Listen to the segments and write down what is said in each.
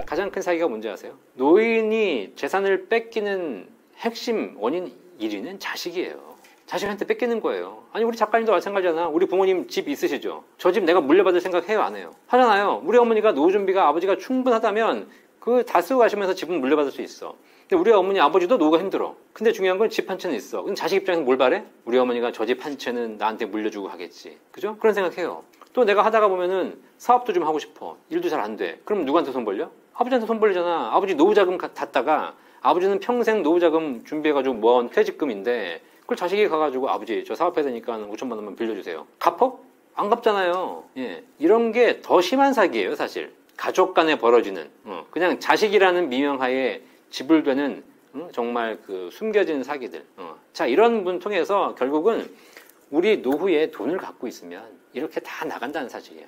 가장 큰 사기가 뭔지 아세요? 노인이 재산을 뺏기는 핵심 원인 1위는 자식이에요. 자식한테 뺏기는 거예요. 아니 우리 작가님도 마찬가지잖아. 우리 부모님 집 있으시죠? 저 집 내가 물려받을 생각 해요 안 해요? 하잖아요. 우리 어머니가 노후 준비가 아버지가 충분하다면 그 다 쓰고 가시면서 집은 물려받을 수 있어. 근데 우리 어머니 아버지도 노후가 힘들어. 근데 중요한 건 집 한 채는 있어. 그럼 자식 입장에서 뭘 바래? 우리 어머니가 저 집 한 채는 나한테 물려주고 가겠지. 그죠? 그런 생각해요. 또 내가 하다가 보면은 사업도 좀 하고 싶어. 일도 잘 안 돼. 그럼 누구한테 손 벌려? 아버지한테 손 벌리잖아. 아버지 노후자금 닫다가 아버지는 평생 노후자금 준비해가지고 모아온 퇴직금인데 그걸 자식이 가가지고 아버지 저 사업해야 되니까 5천만 원만 빌려주세요. 갚어? 안 갚잖아요. 예. 이런 게 더 심한 사기예요 사실. 가족 간에 벌어지는 그냥 자식이라는 미명하에 지불되는 정말 그 숨겨진 사기들. 자 이런 분 통해서 결국은 우리 노후에 돈을 갖고 있으면 이렇게 다 나간다는 사실이에요.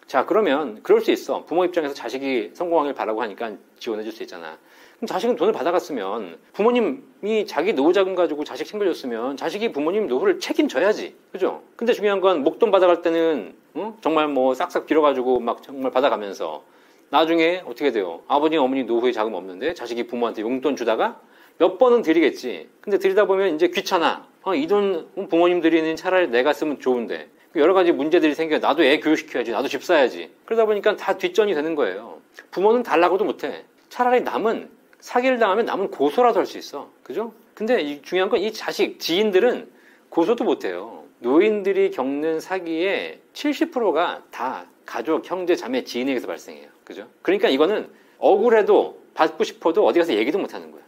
자 그러면 그럴 수 있어. 부모 입장에서 자식이 성공하길 바라고 하니까 지원해 줄 수 있잖아. 그럼 자식은 돈을 받아갔으면 부모님이 자기 노후자금 가지고 자식 챙겨줬으면 자식이 부모님 노후를 책임져야지. 그죠? 근데 중요한 건 목돈 받아갈 때는 정말 뭐 싹싹 빌어가지고 막 정말 받아가면서 나중에 어떻게 돼요? 아버님 어머니 노후에 자금 없는데 자식이 부모한테 용돈 주다가 몇 번은 드리겠지. 근데 드리다 보면 이제 귀찮아. 이 돈 부모님 드리는 차라리 내가 쓰면 좋은데 여러 가지 문제들이 생겨. 나도 애 교육시켜야지. 나도 집 사야지. 그러다 보니까 다 뒷전이 되는 거예요. 부모는 달라고도 못해. 차라리 남은 사기를 당하면 남은 고소라도 할 수 있어. 그죠? 근데 중요한 건 이 자식, 지인들은 고소도 못해요. 노인들이 겪는 사기의 70%가 다 가족, 형제, 자매, 지인에게서 발생해요. 그죠? 그러니까 이거는 억울해도 받고 싶어도 어디 가서 얘기도 못 하는 거야.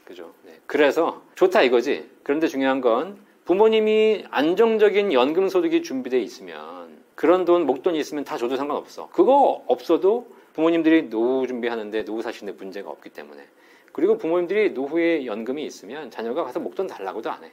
그죠? 네. 그래서 좋다 이거지. 그런데 중요한 건 부모님이 안정적인 연금 소득이 준비되어 있으면 그런 돈, 목돈이 있으면 다 줘도 상관없어. 그거 없어도 부모님들이 노후 준비하는데 노후 사시는데 문제가 없기 때문에. 그리고 부모님들이 노후에 연금이 있으면 자녀가 가서 목돈 달라고도 안 해.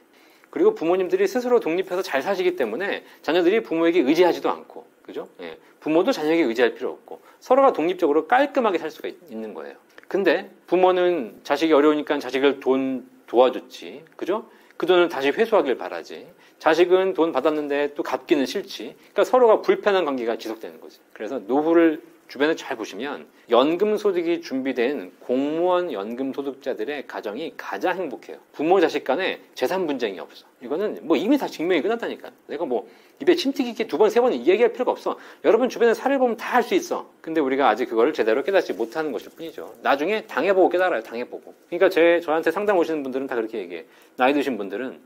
그리고 부모님들이 스스로 독립해서 잘 사시기 때문에 자녀들이 부모에게 의지하지도 않고, 그죠? 예. 부모도 자녀에게 의지할 필요 없고 서로가 독립적으로 깔끔하게 살 수가 있는 거예요. 근데 부모는 자식이 어려우니까 자식을 돈 도와줬지, 그죠? 그 돈을 다시 회수하길 바라지. 자식은 돈 받았는데 또 갚기는 싫지. 그러니까 서로가 불편한 관계가 지속되는 거지. 그래서 노후를 주변에 잘 보시면 연금 소득이 준비된 공무원 연금 소득자들의 가정이 가장 행복해요. 부모 자식 간에 재산 분쟁이 없어. 이거는 뭐 이미 다 증명이 끝났다니까. 내가 뭐 입에 침튀기 있게 두 번, 세 번 얘기할 필요가 없어. 여러분 주변에 사례를 보면 다 할 수 있어. 근데 우리가 아직 그걸 제대로 깨닫지 못하는 것일 뿐이죠. 나중에 당해보고 깨달아요. 당해보고. 그러니까 저한테 상담 오시는 분들은 다 그렇게 얘기해. 나이 드신 분들은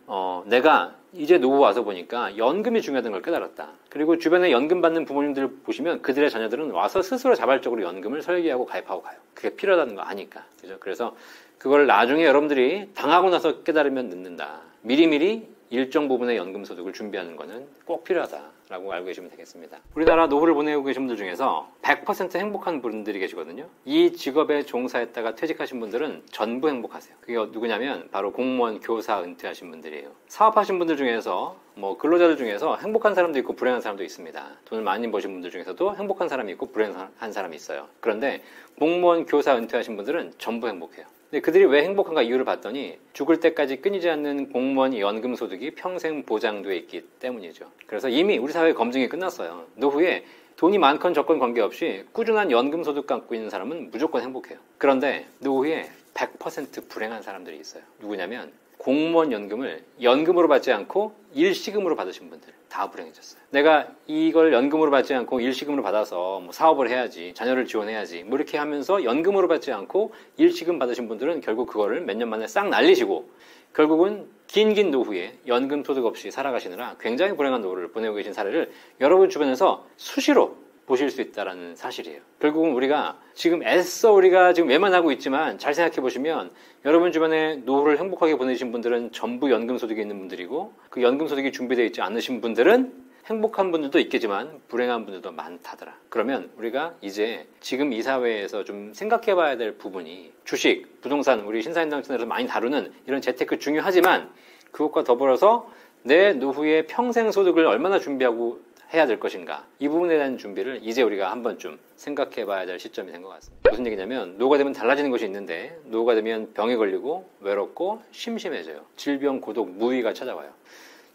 내가 이제 노후 와서 보니까 연금이 중요하다는 걸 깨달았다. 그리고 주변에 연금 받는 부모님들 보시면 그들의 자녀들은 와서 스스로 자발적으로 연금을 설계하고 가입하고 가요. 그게 필요하다는 거 아니까. 그죠? 그래서 그걸 나중에 여러분들이 당하고 나서 깨달으면 늦는다. 미리미리 일정 부분의 연금 소득을 준비하는 것은 꼭 필요하다라고 알고 계시면 되겠습니다. 우리나라 노후를 보내고 계신 분들 중에서 100% 행복한 분들이 계시거든요. 이 직업에 종사했다가 퇴직하신 분들은 전부 행복하세요. 그게 누구냐면 바로 공무원, 교사 은퇴하신 분들이에요. 사업하신 분들 중에서 뭐 근로자들 중에서 행복한 사람도 있고 불행한 사람도 있습니다. 돈을 많이 버신 분들 중에서도 행복한 사람이 있고 불행한 사람이 있어요. 그런데 공무원, 교사 은퇴하신 분들은 전부 행복해요. 근데 그들이 왜 행복한가 이유를 봤더니 죽을 때까지 끊이지 않는 공무원 연금 소득이 평생 보장되어 있기 때문이죠. 그래서 이미 우리 사회 검증이 끝났어요. 노후에 돈이 많건 적건 관계없이 꾸준한 연금 소득 갖고 있는 사람은 무조건 행복해요. 그런데 노후에 100% 불행한 사람들이 있어요. 누구냐면 공무원 연금을 연금으로 받지 않고 일시금으로 받으신 분들 다 불행해졌어요. 내가 이걸 연금으로 받지 않고 일시금으로 받아서 뭐 사업을 해야지, 자녀를 지원해야지 뭐 이렇게 하면서 연금으로 받지 않고 일시금 받으신 분들은 결국 그거를 몇 년 만에 싹 날리시고 결국은 긴 노후에 연금 소득 없이 살아가시느라 굉장히 불행한 노후를 보내고 계신 사례를 여러분 주변에서 수시로 보실 수 있다는 사실이에요. 결국은 우리가 지금 애써 우리가 지금 외면하고 있지만 잘 생각해 보시면 여러분 주변에 노후를 행복하게 보내신 분들은 전부 연금 소득이 있는 분들이고 그 연금 소득이 준비되어 있지 않으신 분들은 행복한 분들도 있겠지만 불행한 분들도 많다더라. 그러면 우리가 이제 지금 이 사회에서 좀 생각해 봐야 될 부분이 주식, 부동산, 우리 신사임당 채널에서 많이 다루는 이런 재테크 중요하지만 그것과 더불어서 내 노후의 평생 소득을 얼마나 준비하고 해야 될 것인가, 이 부분에 대한 준비를 이제 우리가 한 번쯤 생각해 봐야 될 시점이 된 것 같습니다. 무슨 얘기냐면 노후가 되면 달라지는 것이 있는데 노후가 되면 병에 걸리고 외롭고 심심해져요. 질병, 고독, 무의가 찾아와요.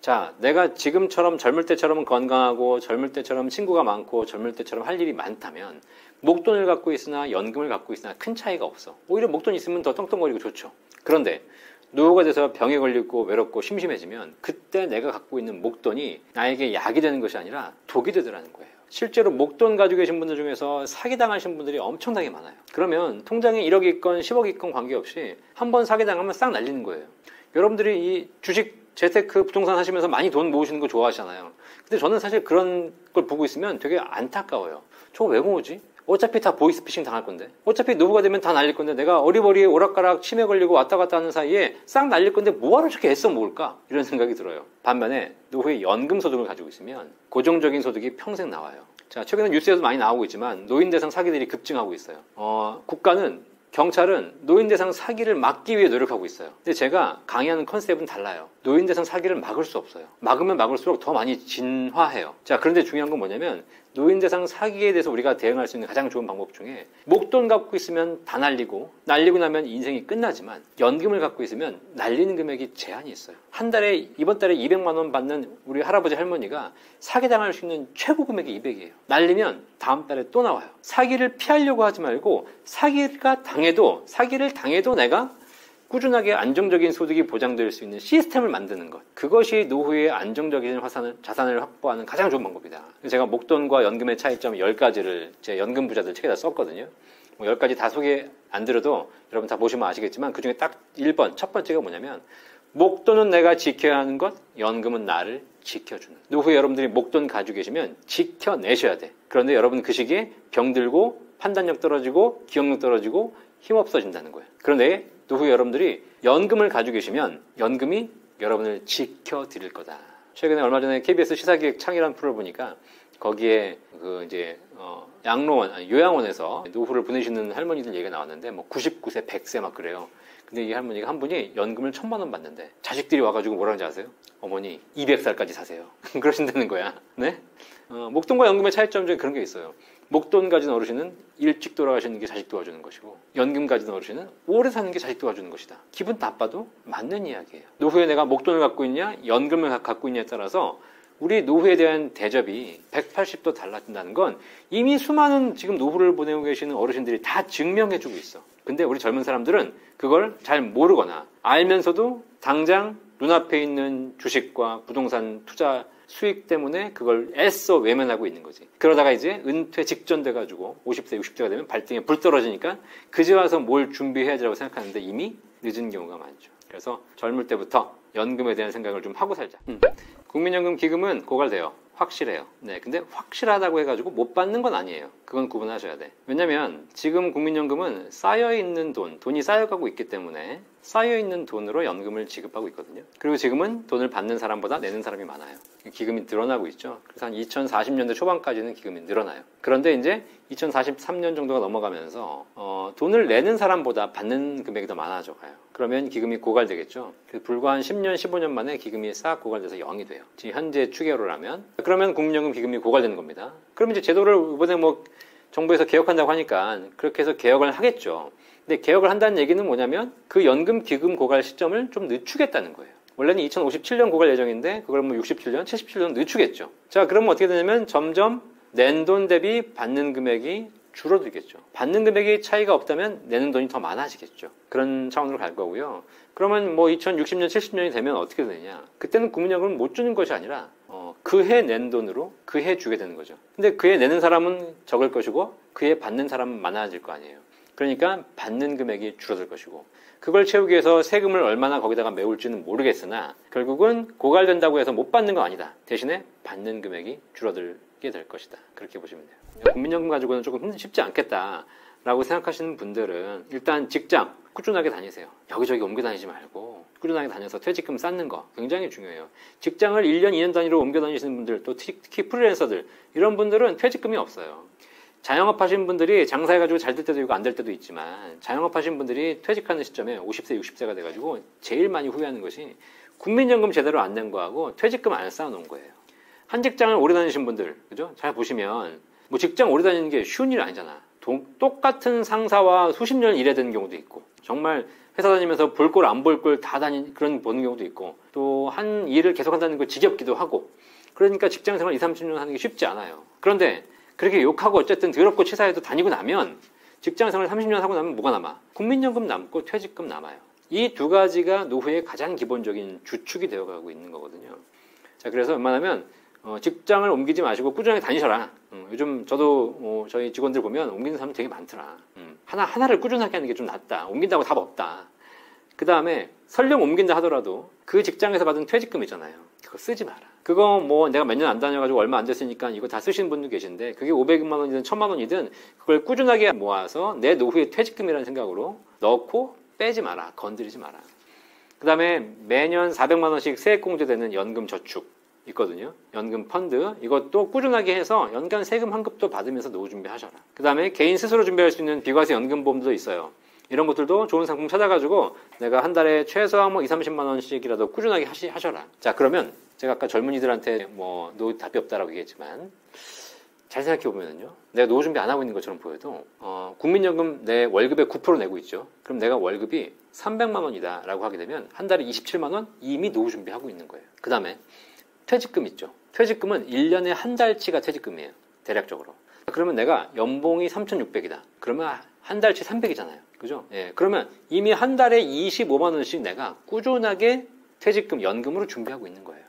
자, 내가 지금처럼 젊을 때처럼 건강하고 젊을 때처럼 친구가 많고 젊을 때처럼 할 일이 많다면 목돈을 갖고 있으나 연금을 갖고 있으나 큰 차이가 없어. 오히려 목돈이 있으면 더 떵떵거리고 좋죠. 그런데 노후가 돼서 병에 걸리고 외롭고 심심해지면 그때 내가 갖고 있는 목돈이 나에게 약이 되는 것이 아니라 독이 되더라는 거예요. 실제로 목돈 가지고 계신 분들 중에서 사기당하신 분들이 엄청나게 많아요. 그러면 통장에 1억이 있건 10억이 있건 관계없이 한번 사기당하면 싹 날리는 거예요. 여러분들이 이 주식, 재테크, 부동산 하시면서 많이 돈 모으시는 거 좋아하시잖아요. 근데 저는 사실 그런 걸 보고 있으면 되게 안타까워요. 저거 왜 모으지? 어차피 다 보이스피싱 당할 건데, 어차피 노후가 되면 다 날릴 건데, 내가 어리버리 오락가락 치매 걸리고 왔다 갔다 하는 사이에 싹 날릴 건데 뭐하러 저렇게 애써 모을까? 이런 생각이 들어요. 반면에 노후에 연금 소득을 가지고 있으면 고정적인 소득이 평생 나와요. 자, 최근에 뉴스에도 많이 나오고 있지만 노인 대상 사기들이 급증하고 있어요. 국가는, 경찰은 노인 대상 사기를 막기 위해 노력하고 있어요. 근데 제가 강의하는 컨셉은 달라요. 노인 대상 사기를 막을 수 없어요. 막으면 막을수록 더 많이 진화해요. 자, 그런데 중요한 건 뭐냐면 노인 대상 사기에 대해서 우리가 대응할 수 있는 가장 좋은 방법 중에 목돈 갖고 있으면 다 날리고 나면 인생이 끝나지만 연금을 갖고 있으면 날리는 금액이 제한이 있어요. 한 달에 이번 달에 200만 원 받는 우리 할아버지 할머니가 사기당할 수 있는 최고 금액이 200이에요. 날리면 다음 달에 또 나와요. 사기를 피하려고 하지 말고 사기를 당해도 내가 꾸준하게 안정적인 소득이 보장될 수 있는 시스템을 만드는 것. 그것이 노후에 안정적인 자산을 확보하는 가장 좋은 방법이다. 제가 목돈과 연금의 차이점 10가지를 제 연금 부자들 책에다 썼거든요. 10가지 다 소개 안 드려도 여러분 다 보시면 아시겠지만 그중에 딱 1번, 첫 번째가 뭐냐면 목돈은 내가 지켜야 하는 것, 연금은 나를 지켜주는. 노후에 여러분들이 목돈 가지고 계시면 지켜내셔야 돼. 그런데 여러분 그 시기에 병들고 판단력 떨어지고 기억력 떨어지고 힘없어진다는 거예요. 그런데 노후에 여러분들이 연금을 가지고 계시면 연금이 여러분을 지켜드릴 거다. 최근에 얼마 전에 KBS 시사기획 창이라는 프로를 보니까 거기에 요양원에서 노후를 보내시는 할머니들 얘기가 나왔는데 99세, 100세 막 그래요. 근데 이 할머니가 한 분이 연금을 1,000만 원 받는데 자식들이 와가지고 뭐라 하는지 아세요? 어머니 200살까지 사세요. 그러신다는 거야. 네? 목돈과 연금의 차이점 중에 그런 게 있어요. 목돈 가진 어르신은 일찍 돌아가시는 게 자식 도와주는 것이고 연금 가진 어르신은 오래 사는 게 자식 도와주는 것이다. 기분 나빠도 맞는 이야기예요. 노후에 내가 목돈을 갖고 있냐 연금을 갖고 있냐에 따라서 우리 노후에 대한 대접이 180도 달라진다는 건 이미 수많은 지금 노후를 보내고 계시는 어르신들이 다 증명해주고 있어. 근데 우리 젊은 사람들은 그걸 잘 모르거나 알면서도 당장 눈앞에 있는 주식과 부동산 투자 수익 때문에 그걸 애써 외면하고 있는 거지. 그러다가 이제 은퇴 직전 돼가지고 50세, 60세가 되면 발등에 불 떨어지니까 그제 와서 뭘 준비해야지라고 생각하는데 이미 늦은 경우가 많죠. 그래서 젊을 때부터 연금에 대한 생각을 좀 하고 살자. 국민연금 기금은 고갈돼요. 확실해요. 네, 근데 확실하다고 해가지고 못 받는 건 아니에요. 그건 구분하셔야 돼. 왜냐면 지금 국민연금은 쌓여있는 돈이 쌓여가고 있기 때문에 쌓여있는 돈으로 연금을 지급하고 있거든요. 그리고 지금은 돈을 받는 사람보다 내는 사람이 많아요. 기금이 늘어나고 있죠. 그래서 한 2040년대 초반까지는 기금이 늘어나요. 그런데 이제 2043년 정도가 넘어가면서 돈을 내는 사람보다 받는 금액이 더 많아져 가요. 그러면 기금이 고갈되겠죠. 불과 한 10년, 15년 만에 기금이 싹 고갈돼서 0이 돼요. 지금 현재 추계로라면. 그러면 국민연금 기금이 고갈되는 겁니다. 그럼 이제 제도를 이번에 정부에서 개혁한다고 하니까 그렇게 해서 개혁을 하겠죠. 근데 개혁을 한다는 얘기는 뭐냐면 그 연금 기금 고갈 시점을 좀 늦추겠다는 거예요. 원래는 2057년 고갈 예정인데 그걸 67년, 77년 늦추겠죠. 자, 그러면 어떻게 되냐면 점점 낸 돈 대비 받는 금액이 줄어들겠죠. 받는 금액이 차이가 없다면 내는 돈이 더 많아지겠죠. 그런 차원으로 갈 거고요. 그러면 2060년, 70년이 되면 어떻게 되느냐. 그때는 국민연금을 못 주는 것이 아니라 그 해 낸 돈으로 그 해 주게 되는 거죠. 근데 그 해 내는 사람은 적을 것이고 그 해 받는 사람은 많아질 거 아니에요. 그러니까 받는 금액이 줄어들 것이고 그걸 채우기 위해서 세금을 얼마나 거기다가 메울지는 모르겠으나 결국은 고갈된다고 해서 못 받는 건 아니다. 대신에 받는 금액이 줄어들게 될 것이다. 그렇게 보시면 돼요. 국민연금 가지고는 조금 쉽지 않겠다라고 생각하시는 분들은 일단 직장 꾸준하게 다니세요. 여기저기 옮겨 다니지 말고 꾸준하게 다녀서 퇴직금 쌓는 거 굉장히 중요해요. 직장을 1년, 2년 단위로 옮겨 다니시는 분들, 또 특히 프리랜서들 이런 분들은 퇴직금이 없어요. 자영업 하신 분들이 장사해가지고 잘 될 때도 있고 안 될 때도 있지만 자영업 하신 분들이 퇴직하는 시점에 50세, 60세가 돼가지고 제일 많이 후회하는 것이 국민연금 제대로 안 낸 거하고 퇴직금 안 쌓아놓은 거예요. 한 직장을 오래 다니신 분들, 그죠? 잘 보시면 직장 오래 다니는 게 쉬운 일 아니잖아. 똑같은 상사와 수십 년을 일해야 되는 경우도 있고 정말 회사 다니면서 볼 걸 안 볼 걸 다 보는 경우도 있고 또 한 일을 계속 한다는 거 지겹기도 하고 그러니까 직장 생활 20, 30년 하는 게 쉽지 않아요. 그런데 그렇게 욕하고 어쨌든 더럽고 치사해도 다니고 나면 직장생활 30년 하고 나면 뭐가 남아? 국민연금 남고 퇴직금 남아요. 이 두 가지가 노후의 가장 기본적인 주축이 되어가고 있는 거거든요. 자, 그래서 웬만하면 직장을 옮기지 마시고 꾸준하게 다니셔라. 요즘 저도 저희 직원들 보면 옮기는 사람 되게 많더라. 하나를 꾸준하게 하는 게 좀 낫다. 옮긴다고 답 없다. 그 다음에 설령 옮긴다 하더라도 그 직장에서 받은 퇴직금 있잖아요. 그거 쓰지 마라. 그거 뭐 내가 몇 년 안 다녀가지고 얼마 안 됐으니까 이거 다 쓰시는 분도 계신데 그게 500만 원이든 1000만 원이든 그걸 꾸준하게 모아서 내 노후의 퇴직금이라는 생각으로 넣고 빼지 마라. 건드리지 마라. 그 다음에 매년 400만 원씩 세액공제되는 연금 저축 있거든요. 연금 펀드 이것도 꾸준하게 해서 연간 세금 환급도 받으면서 노후 준비하셔라. 그 다음에 개인 스스로 준비할 수 있는 비과세 연금보험도 있어요. 이런 것들도 좋은 상품 찾아가지고 내가 한 달에 최소한 2, 30만 원씩이라도 꾸준하게 하셔라. 자, 그러면 제가 아까 젊은이들한테 노후 답이 없다라고 얘기했지만 잘 생각해보면요. 내가 노후 준비 안 하고 있는 것처럼 보여도 국민연금 내 월급의 9% 내고 있죠. 그럼 내가 월급이 300만 원이다 라고 하게 되면 한 달에 27만 원 이미 노후 준비하고 있는 거예요. 그 다음에 퇴직금 있죠. 퇴직금은 1년에 한 달치가 퇴직금이에요. 대략적으로. 그러면 내가 연봉이 3,600이다. 그러면 한 달치 300이잖아요. 그죠? 예. 그러면 이미 한 달에 25만 원씩 내가 꾸준하게 퇴직금, 연금으로 준비하고 있는 거예요.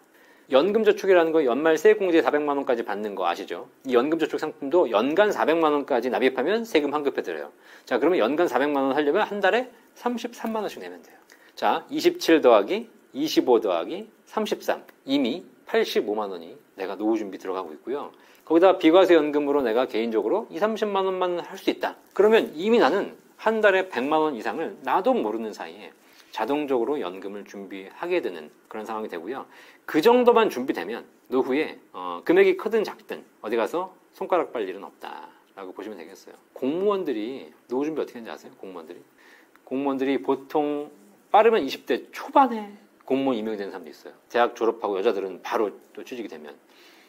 연금저축이라는 거 연말 세액공제 400만 원까지 받는 거 아시죠? 이 연금저축 상품도 연간 400만 원까지 납입하면 세금 환급해드려요. 자, 그러면 연간 400만 원 하려면 한 달에 33만 원씩 내면 돼요. 자, 27 더하기 25 더하기 33 이미 85만 원이 내가 노후 준비 들어가고 있고요. 거기다 비과세 연금으로 내가 개인적으로 2, 30만 원만 할 수 있다. 그러면 이미 나는 한 달에 100만 원 이상을 나도 모르는 사이에 자동적으로 연금을 준비하게 되는 그런 상황이 되고요. 그 정도만 준비되면 노후에 금액이 크든 작든 어디 가서 손가락 빨 일은 없다라고 보시면 되겠어요. 공무원들이 노후 준비 어떻게 하는지 아세요? 공무원들이 보통 빠르면 20대 초반에 공무원 임용되는 사람도 있어요. 대학 졸업하고 여자들은 바로 또 취직이 되면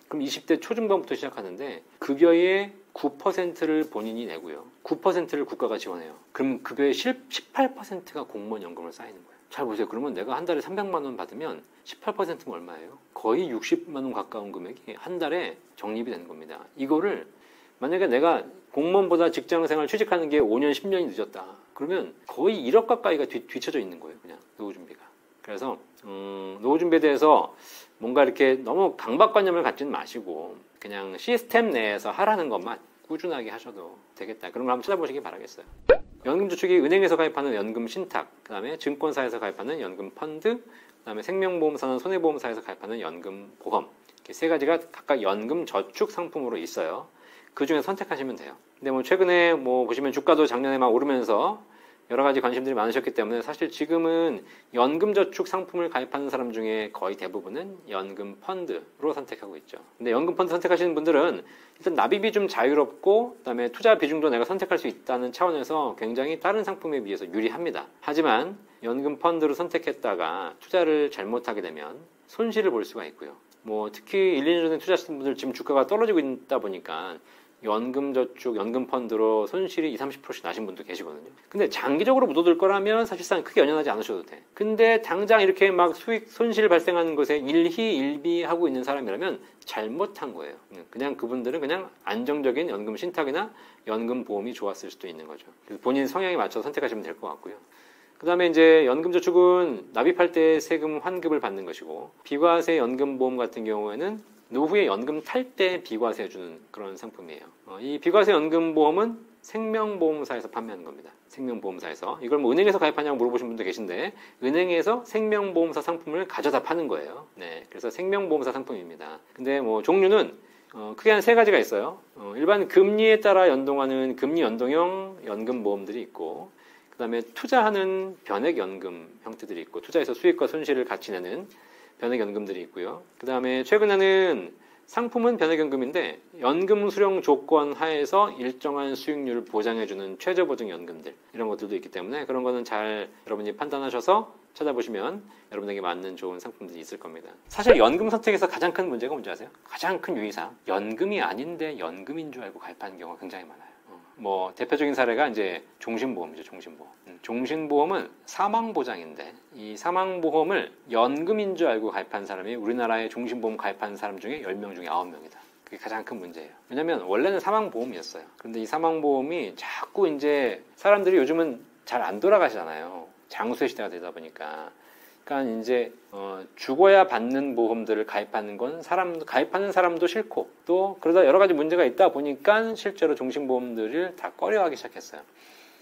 그럼 20대 초중반부터 시작하는데 급여의 9%를 본인이 내고요. 9%를 국가가 지원해요. 그럼 급여의 18%가 공무원 연금으로 쌓이는 거예요. 잘 보세요. 그러면 내가 한 달에 300만 원 받으면 18%면 얼마예요? 거의 60만 원 가까운 금액이 한 달에 적립이 되는 겁니다. 이거를 만약에 내가 공무원보다 직장생활 취직하는 게 5년, 10년이 늦었다. 그러면 거의 1억 가까이가 뒤쳐져 있는 거예요. 그냥 노후 준비가. 그래서 노후 준비에 대해서 뭔가 이렇게 너무 강박관념을 갖지는 마시고 그냥 시스템 내에서 하라는 것만 꾸준하게 하셔도 되겠다. 그런 걸 한번 찾아보시기 바라겠어요. 연금저축이 은행에서 가입하는 연금 신탁, 그 다음에 증권사에서 가입하는 연금 펀드, 그 다음에 생명보험사나 손해보험사에서 가입하는 연금 보험 이렇게 세 가지가 각각 연금 저축 상품으로 있어요. 그 중에 선택하시면 돼요. 근데 최근에 보시면 주가도 작년에 막 오르면서 여러 가지 관심들이 많으셨기 때문에 사실 지금은 연금저축 상품을 가입하는 사람 중에 거의 대부분은 연금 펀드로 선택하고 있죠. 근데 연금 펀드 선택하시는 분들은 일단 납입이 좀 자유롭고 그다음에 투자 비중도 내가 선택할 수 있다는 차원에서 굉장히 다른 상품에 비해서 유리합니다. 하지만 연금 펀드로 선택했다가 투자를 잘못하게 되면 손실을 볼 수가 있고요. 특히 1, 2년 전에 투자하신 분들 지금 주가가 떨어지고 있다 보니까 연금저축, 연금펀드로 손실이 20, 30%씩 나신 분도 계시거든요. 근데 장기적으로 묻어둘 거라면 사실상 크게 연연하지 않으셔도 돼. 근데 당장 이렇게 막 수익, 손실 발생하는 것에 일희일비하고 있는 사람이라면 잘못한 거예요. 그냥 그분들은 그냥 안정적인 연금 신탁이나 연금 보험이 좋았을 수도 있는 거죠. 그래서 본인 성향에 맞춰서 선택하시면 될 것 같고요. 그 다음에 이제 연금저축은 납입할 때 세금 환급을 받는 것이고 비과세 연금보험 같은 경우에는 노후에 연금 탈 때 비과세 주는 그런 상품이에요. 이 비과세 연금보험은 생명보험사에서 판매하는 겁니다. 생명보험사에서. 이걸 은행에서 가입하냐고 물어보신 분도 계신데 은행에서 생명보험사 상품을 가져다 파는 거예요. 네, 그래서 생명보험사 상품입니다. 근데 종류는 크게 한 세 가지가 있어요. 일반 금리에 따라 연동하는 금리 연동형 연금보험들이 있고 그 다음에 투자하는 변액연금 형태들이 있고 투자해서 수익과 손실을 같이 내는 변액연금들이 있고요. 그 다음에 최근에는 상품은 변액연금인데 연금 수령 조건 하에서 일정한 수익률을 보장해주는 최저보증연금들 이런 것들도 있기 때문에 그런 거는 잘 여러분이 판단하셔서 찾아보시면 여러분에게 맞는 좋은 상품들이 있을 겁니다. 사실 연금 선택에서 가장 큰 문제가 뭔지 아세요? 가장 큰 유의사항 연금이 아닌데 연금인 줄 알고 가입하는 경우가 굉장히 많아요. 대표적인 사례가 이제 종신보험이죠. 종신보험은 사망보장인데 이 사망보험을 연금인 줄 알고 가입한 사람이 우리나라에 종신보험 가입한 사람 중에 10명 중에 9명이다. 그게 가장 큰 문제예요. 왜냐면 원래는 사망보험이었어요. 그런데 이 사망보험이 자꾸 이제 사람들이 요즘은 잘 안 돌아가시잖아요. 장수의 시대가 되다 보니까. 그러니까 이제 죽어야 받는 보험들을 가입하는 건 가입하는 사람도 싫고 또 그러다 여러 가지 문제가 있다 보니까 실제로 종신보험들을 다 꺼려하기 시작했어요.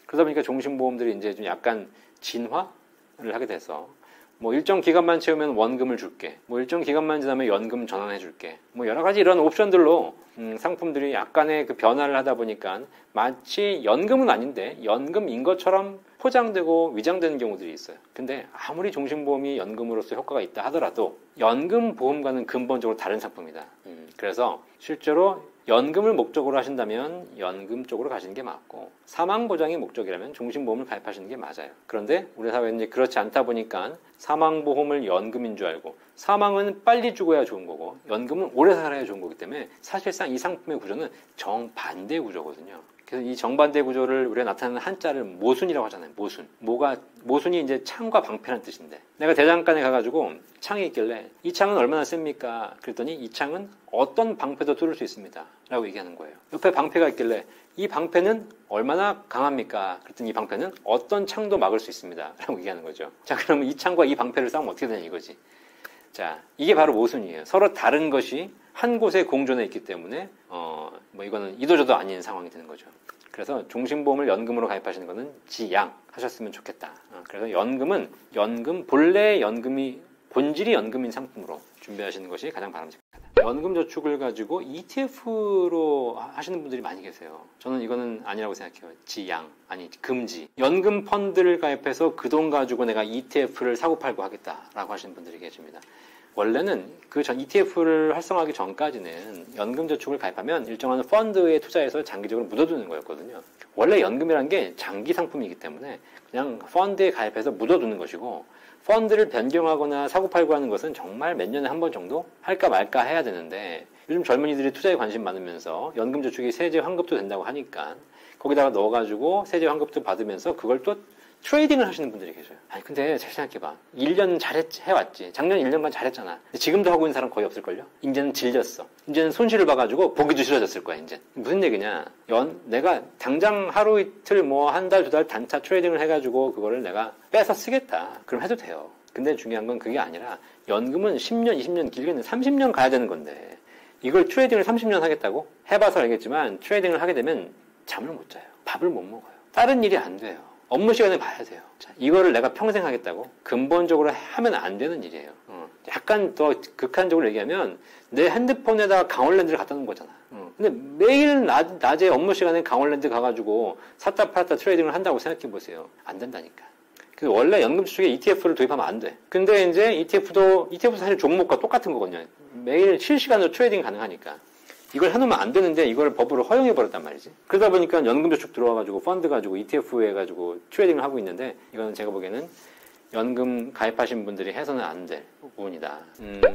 그러다 보니까 종신보험들이 이제 좀 약간 진화를 하게 돼서 뭐 일정 기간만 채우면 원금을 줄게, 뭐 일정 기간만 지나면 연금 전환해 줄게, 뭐 여러 가지 이런 옵션들로 상품들이 약간의 그 변화를 하다 보니까 마치 연금은 아닌데 연금인 것처럼 포장되고 위장되는 경우들이 있어요. 근데 아무리 종신보험이 연금으로서 효과가 있다 하더라도 연금 보험과는 근본적으로 다른 상품이다. 그래서 실제로 연금을 목적으로 하신다면 연금 쪽으로 가시는 게 맞고 사망보장이 목적이라면 종신보험을 가입하시는 게 맞아요. 그런데 우리 사회는 이제 그렇지 않다 보니까 사망보험을 연금인 줄 알고 사망은 빨리 죽어야 좋은 거고 연금은 오래 살아야 좋은 거기 때문에 사실상 이 상품의 구조는 정반대 구조거든요. 그래서 이 정반대 구조를 우리가 나타내는 한자를 모순이라고 하잖아요. 모순이 이제 창과 방패라는 뜻인데 내가 대장간에 가가지고 창이 있길래 이 창은 얼마나 셉니까? 그랬더니 이 창은 어떤 방패도 뚫을 수 있습니다. 라고 얘기하는 거예요. 옆에 방패가 있길래 이 방패는 얼마나 강합니까? 그랬더니 이 방패는 어떤 창도 막을 수 있습니다. 라고 얘기하는 거죠. 자, 그러면 이 창과 이 방패를 싸우면 어떻게 되냐 이거지. 자, 이게 바로 모순이에요. 서로 다른 것이 한 곳에 공존해 있기 때문에 뭐 이거는 이도저도 아닌 상황이 되는 거죠. 그래서 종신보험을 연금으로 가입하시는 것은 지양하셨으면 좋겠다. 그래서 연금은 본래 본질이 연금인 상품으로 준비하시는 것이 가장 바람직하다. 연금저축을 가지고 ETF로 하시는 분들이 많이 계세요. 저는 이거는 아니라고 생각해요. 금지. 연금 펀드를 가입해서 그 돈 가지고 내가 ETF를 사고팔고 하겠다라고 하시는 분들이 계십니다. 원래는 ETF를 활성화하기 전까지는 연금저축을 가입하면 일정한 펀드에 투자해서 장기적으로 묻어두는 거였거든요. 원래 연금이라는 게 장기 상품이기 때문에 그냥 펀드에 가입해서 묻어두는 것이고 펀드를 변경하거나 사고팔고 하는 것은 정말 몇 년에 한 번 정도 할까 말까 해야 되는데 요즘 젊은이들이 투자에 관심 많으면서 연금저축이 세제 환급도 된다고 하니까 거기다가 넣어가지고 세제 환급도 받으면서 그걸 또 트레이딩을 하시는 분들이 계셔요. 아니 근데 잘 생각해봐. 1년 해왔지. 작년 1년간 잘했잖아. 지금도 하고 있는 사람 거의 없을걸요? 이제는 질렸어. 이제는 손실을 봐가지고 보기도 싫어졌을 거야 이제. 무슨 얘기냐. 내가 당장 하루 이틀 뭐 한 달, 두 달 단타 트레이딩을 해가지고 그거를 내가 빼서 쓰겠다. 그럼 해도 돼요. 근데 중요한 건 그게 아니라 연금은 10년, 20년, 길게는 30년 가야 되는 건데 이걸 트레이딩을 30년 하겠다고? 해봐서 알겠지만 트레이딩을 하게 되면 잠을 못 자요. 밥을 못 먹어요. 다른 일이 안 돼요. 업무 시간에 봐야 돼요. 자, 이거를 내가 평생 하겠다고? 근본적으로 하면 안 되는 일이에요. 약간 더 극한적으로 얘기하면 내 핸드폰에다가 강원랜드를 갖다 놓은 거잖아. 근데 매일 낮에 업무 시간에 강원랜드 가가지고 샀다 팔았다 트레이딩을 한다고 생각해 보세요. 안 된다니까. 원래 연금저축에 ETF를 도입하면 안 돼. 근데 이제 ETF도 사실 종목과 똑같은 거거든요. 매일 실시간으로 트레이딩 가능하니까. 이걸 해놓으면 안 되는데 이걸 법으로 허용해버렸단 말이지. 그러다 보니까 연금저축 들어와가지고 펀드 가지고 ETF 해가지고 트레이딩을 하고 있는데 이거는 제가 보기에는 연금 가입하신 분들이 해서는 안 될 부분이다.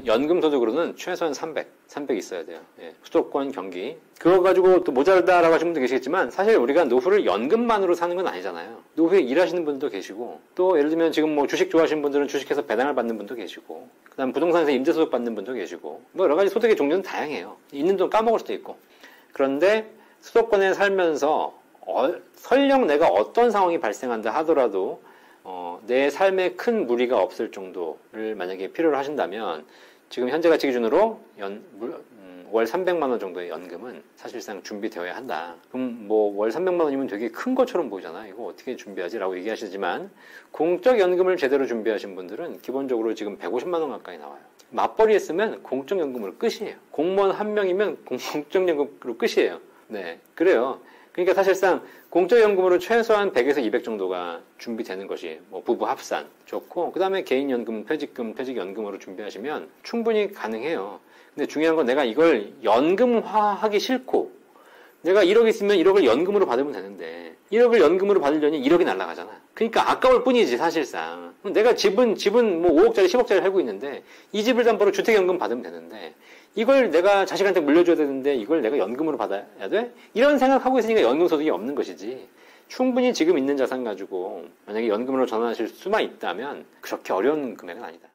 연금 소득으로는 최소한 300 있어야 돼요. 예. 수도권, 경기. 그거 가지고 또 모자르다라고 하시는 분도 계시겠지만 사실 우리가 노후를 연금만으로 사는 건 아니잖아요. 노후에 일하시는 분도 계시고 또 예를 들면 지금 뭐 주식 좋아하시는 분들은 주식해서 배당을 받는 분도 계시고 그다음 부동산에서 임대소득 받는 분도 계시고 뭐 여러 가지 소득의 종류는 다양해요. 있는 돈 까먹을 수도 있고. 그런데 수도권에 살면서 설령 내가 어떤 상황이 발생한다 하더라도 내 삶에 큰 무리가 없을 정도를 만약에 필요로 하신다면 지금 현재 가치 기준으로 월 300만 원 정도의 연금은 사실상 준비되어야 한다. 그럼 뭐 월 300만 원이면 되게 큰 것처럼 보이잖아. 이거 어떻게 준비하지? 라고 얘기하시지만 공적 연금을 제대로 준비하신 분들은 기본적으로 지금 150만 원 가까이 나와요. 맞벌이 했으면 공적 연금으로 끝이에요. 공무원 한 명이면 공적 연금으로 끝이에요. 네, 그래요. 그러니까 사실상 공적연금으로 최소한 100에서 200 정도가 준비되는 것이 뭐 부부 합산 좋고 그 다음에 개인연금, 퇴직연금으로 준비하시면 충분히 가능해요. 근데 중요한 건 내가 이걸 연금화하기 싫고 내가 1억 있으면 1억을 연금으로 받으면 되는데 1억을 연금으로 받으려니 1억이 날아가잖아. 그러니까 아까울 뿐이지 사실상. 내가 집은 뭐 5억짜리 10억짜리 살고 있는데 이 집을 담보로 주택연금 받으면 되는데 이걸 내가 자식한테 물려줘야 되는데 이걸 내가 연금으로 받아야 돼? 이런 생각하고 있으니까 연금소득이 없는 것이지. 충분히 지금 있는 자산 가지고 만약에 연금으로 전환하실 수만 있다면 그렇게 어려운 금액은 아니다.